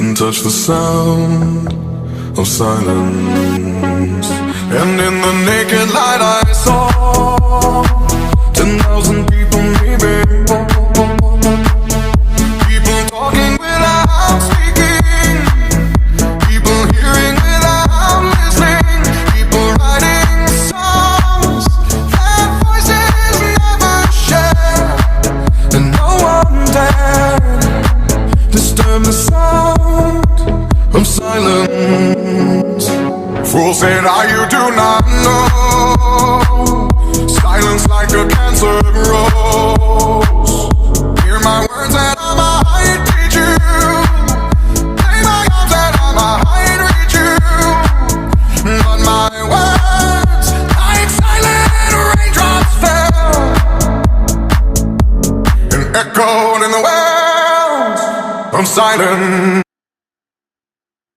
and touch the sound of silence. And in the naked light I saw 10,000 people maybe, people talking without speaking, people hearing without listening, people writing songs that voices never share, and no one dared disturb the sound of silence. Fool said, you do not know. Silence like a cancer grows. Hear my words and I might teach you. Play my arms and I might reach you. But my words, like silent raindrops, fell and echoed in the wells of silence.